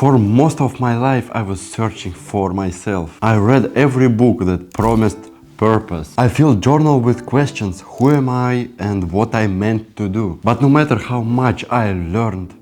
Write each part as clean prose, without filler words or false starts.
For most of my life, I was searching for myself. I read every book that promised purpose. I filled journal with questions, who am I and what I meant to do. But no matter how much I learned,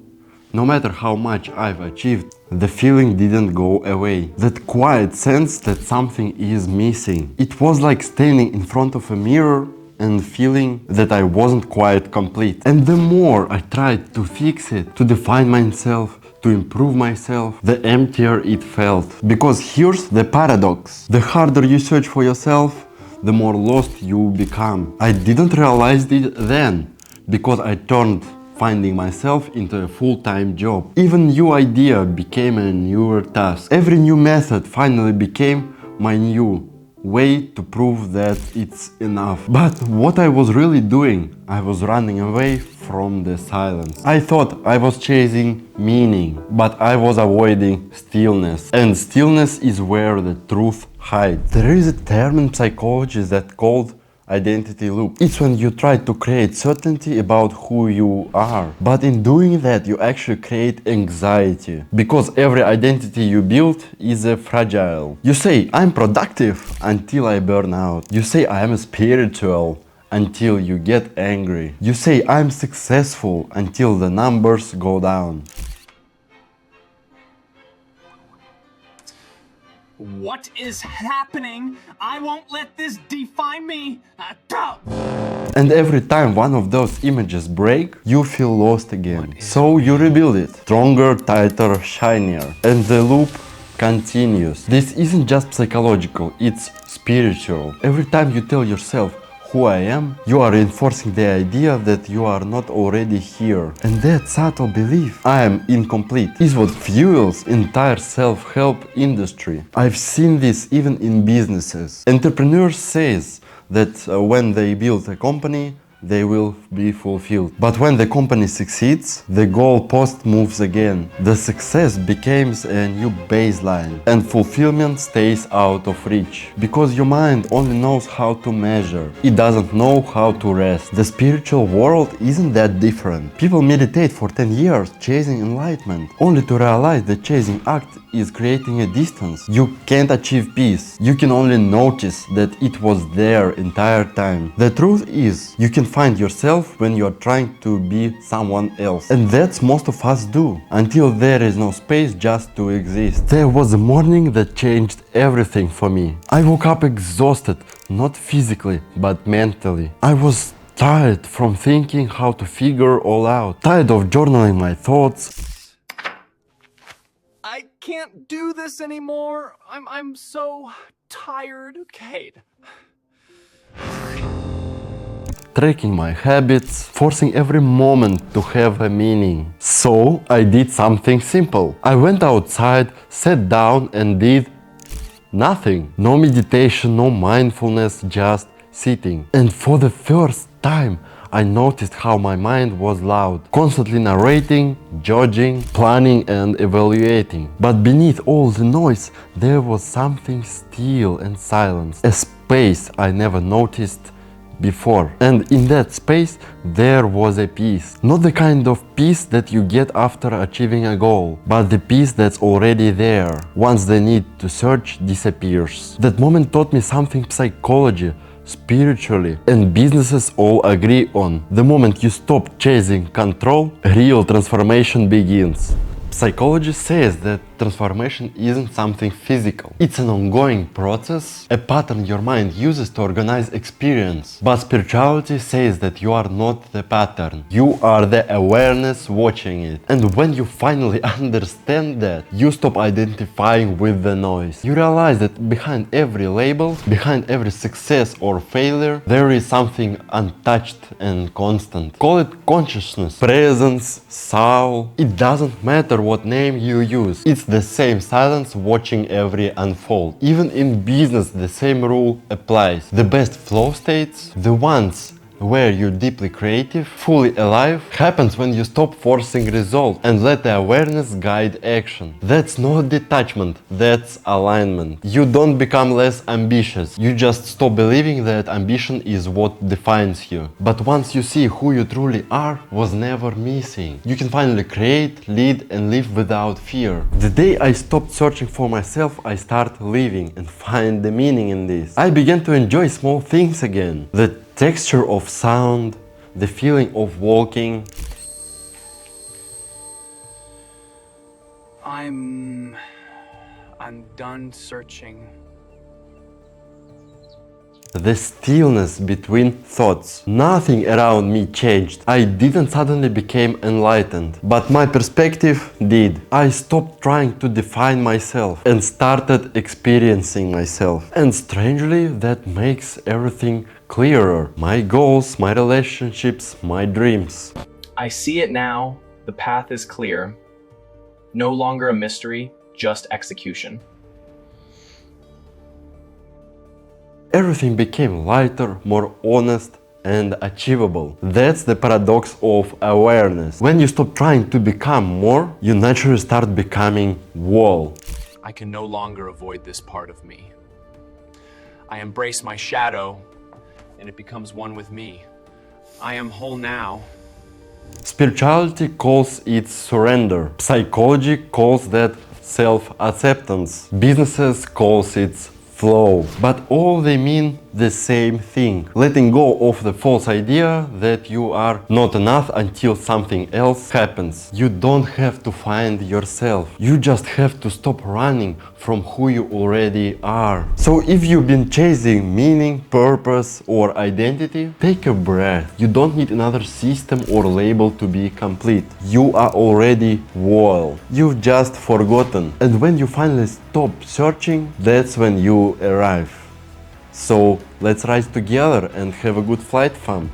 no matter how much I've achieved, the feeling didn't go away. That quiet sense that something is missing. It was like standing in front of a mirror and feeling that I wasn't quite complete. And the more I tried to fix it, to define myself, to improve myself, the emptier it felt. Because here's the paradox. The harder you search for yourself, the more lost you become. I didn't realize it then, because I turned finding myself into a full-time job. Even new idea became a newer task. Every new method finally became my new way to prove that it's enough. But what I was really doing, I was running away from the silence. I thought I was chasing meaning, but I was avoiding stillness. And stillness is where the truth hides. There is a term in psychology that's called identity loop. It's when you try to create certainty about who you are. But in doing that, you actually create anxiety. Because every identity you build is fragile. You say, I'm productive until I burn out. You say, I am spiritual until you get angry. You say, I'm successful until the numbers go down. What is happening? I won't let this define me. Go! And every time one of those images break, you feel lost again. So you rebuild it, stronger, tighter, shinier. And the loop continues. This isn't just psychological, it's spiritual. Every time you tell yourself who I am, you are reinforcing the idea that you are not already here. And that subtle belief, I am incomplete, is what fuels entire self-help industry. I've seen this even in businesses. Entrepreneurs say that when they build a company, they will be fulfilled. But when the company succeeds, the goalpost moves again. The success becomes a new baseline, and fulfillment stays out of reach. Because your mind only knows how to measure. It doesn't know how to rest. The spiritual world isn't that different. People meditate for 10 years chasing enlightenment, only to realize the chasing act is creating a distance. You can't achieve peace. You can only notice that it was there entire time. The truth is, you can find yourself when you are trying to be someone else. And that's most of us do, until there is no space just to exist. There was a morning that changed everything for me. I woke up exhausted, not physically, but mentally. I was tired from thinking how to figure all out, tired of journaling my thoughts. I can't do this anymore. I'm so tired. Okay. Tracking my habits, forcing every moment to have a meaning. So I did something simple. I went outside, sat down and did nothing. No meditation, no mindfulness, just sitting. And for the first time, I noticed how my mind was loud, constantly narrating, judging, planning and evaluating. But beneath all the noise, there was something still and silent, a space I never noticed before. And in that space, there was a peace. Not the kind of peace that you get after achieving a goal, but the peace that's already there, once the need to search disappears. That moment taught me something psychology, spiritually, and businesses all agree on. The moment you stop chasing control, real transformation begins. Psychology says that transformation isn't something physical. It's an ongoing process, a pattern your mind uses to organize experience. But spirituality says that you are not the pattern. You are the awareness watching it. And when you finally understand that, you stop identifying with the noise. You realize that behind every label, behind every success or failure, there is something untouched and constant. Call it consciousness, presence, soul. It doesn't matter what name you use. It's the same silence watching every unfold. Even in business, the same rule applies. The best flow states, the ones where you're deeply creative, fully alive, happens when you stop forcing results and let the awareness guide action. That's not detachment, that's alignment. You don't become less ambitious, you just stop believing that ambition is what defines you. But once you see who you truly are was never missing, you can finally create, lead and live without fear. The day I stopped searching for myself, I started living and find the meaning in this. I began to enjoy small things again. The texture of sound, the feeling of walking. I'm done searching. The stillness between thoughts. Nothing around me changed. I didn't suddenly become enlightened, but my perspective did. I stopped trying to define myself and started experiencing myself. And strangely, that makes everything clearer. My goals, my relationships, my dreams. I see it now. The path is clear. No longer a mystery, just execution. Everything became lighter, more honest and achievable. That's the paradox of awareness. When you stop trying to become more, you naturally start becoming whole. I can no longer avoid this part of me. I embrace my shadow, and it becomes one with me. I am whole now. Spirituality calls it surrender. Psychology calls that self-acceptance. Businesses calls it flow. But all they mean the same thing. Letting go of the false idea that you are not enough until something else happens. You don't have to find yourself. You just have to stop running from who you already are. So if you've been chasing meaning, purpose or identity, take a breath. You don't need another system or label to be complete. You are already whole. You've just forgotten. And when you finally stop searching, that's when you arrive. So let's rise together and have a good flight, fam.